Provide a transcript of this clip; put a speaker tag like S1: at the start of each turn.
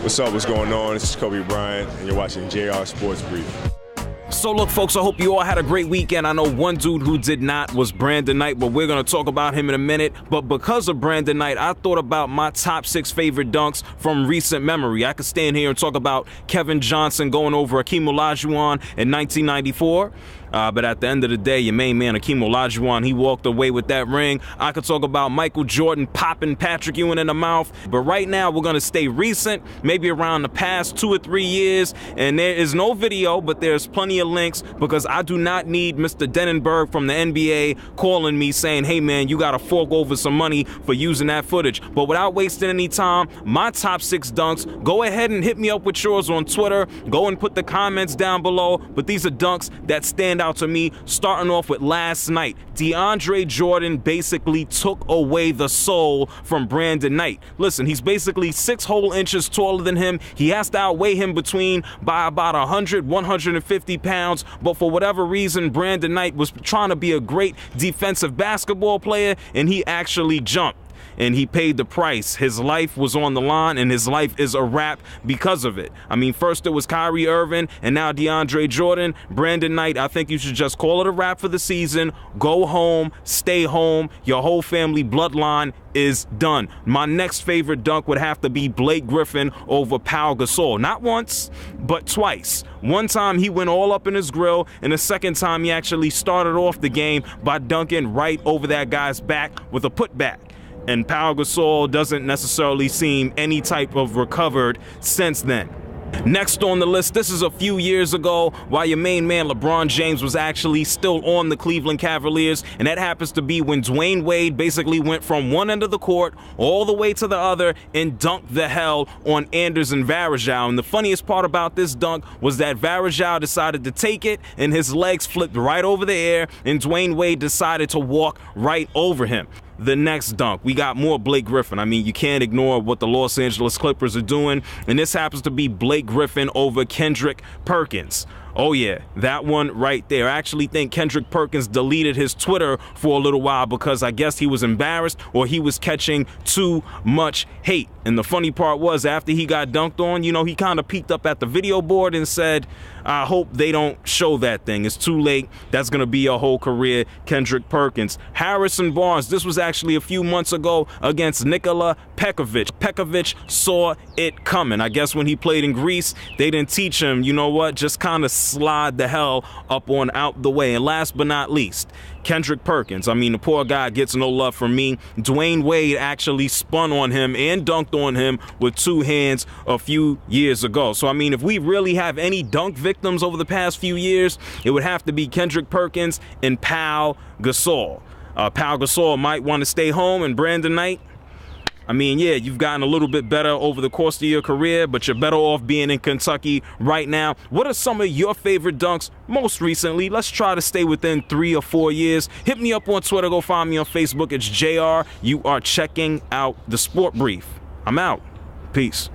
S1: What's up? What's going on? This is Kobe Bryant, and you're watching JR Sports Brief.
S2: So look, folks, I hope you all had a great weekend. I know one dude who did not was Brandon Knight, but we're going to talk about him in a minute. But because of Brandon Knight, I thought about my top 6 favorite dunks from recent memory. I could stand here and talk about Kevin Johnson going over Akeem Olajuwon in 1994. But at the end of the day, your main man, Akeem Olajuwon, he walked away with that ring. I could talk about Michael Jordan popping Patrick Ewing in the mouth. But right now, we're going to stay recent, maybe around the past 2 or 3 years. And there is no video, but there's plenty of links because I do not need Mr. Denenberg from the NBA calling me saying, hey, man, you got to fork over some money for using that footage. But without wasting any time, my top 6 dunks, go ahead and hit me up with yours on Twitter. Go and put the comments down below. But these are dunks that stand out to me, starting off with last night. DeAndre Jordan basically took away the soul from Brandon Knight. Listen, he's basically 6 whole inches taller than him. He has to outweigh him by about 100, 150 pounds. But for whatever reason, Brandon Knight was trying to be a great defensive basketball player, and he actually jumped. And he paid the price. His life was on the line, and his life is a wrap because of it. I mean, first it was Kyrie Irving, and now DeAndre Jordan. Brandon Knight, I think you should just call it a wrap for the season. Go home, stay home. Your whole family bloodline is done. My next favorite dunk would have to be Blake Griffin over Pau Gasol. Not once, but twice. One time he went all up in his grill, and the second time he actually started off the game by dunking right over that guy's back with a putback. And Pau Gasol doesn't necessarily seem any type of recovered since then. Next on the list, this is a few years ago while your main man LeBron James was actually still on the Cleveland Cavaliers, and that happens to be when Dwayne Wade basically went from one end of the court all the way to the other and dunked the hell on Anderson Varejao. And the funniest part about this dunk was that Varejao decided to take it, and his legs flipped right over the air, and Dwayne Wade decided to walk right over him. The next dunk, we got more Blake Griffin. I mean, you can't ignore what the Los Angeles Clippers are doing, and this happens to be Blake Griffin over Kendrick Perkins. Oh yeah, that one right there. I actually think Kendrick Perkins deleted his Twitter for a little while because I guess he was embarrassed or he was catching too much hate. And the funny part was, after he got dunked on, you know, he kind of peeked up at the video board and said, I hope they don't show that thing. It's too late. That's going to be your whole career, Kendrick Perkins. Harrison Barnes, this was actually a few months ago against Nikola Pekovic. Pekovic saw it coming. I guess when he played in Greece, they didn't teach him, you know what, just kind of slide the hell up on out the way. And last but not least, Kendrick Perkins. I mean, the poor guy gets no love from me. Dwayne Wade actually spun on him and dunked on him with 2 hands a few years ago. So, I mean, if we really have any dunk victims over the past few years, it would have to be Kendrick Perkins and Pau Gasol. Pau Gasol might want to stay home, and Brandon Knight, I mean, yeah, you've gotten a little bit better over the course of your career, but you're better off being in Kentucky right now. What are some of your favorite dunks most recently? Let's try to stay within 3 or 4 years. Hit me up on Twitter. Go find me on Facebook. It's JR. You are checking out the Sport Brief. I'm out. Peace.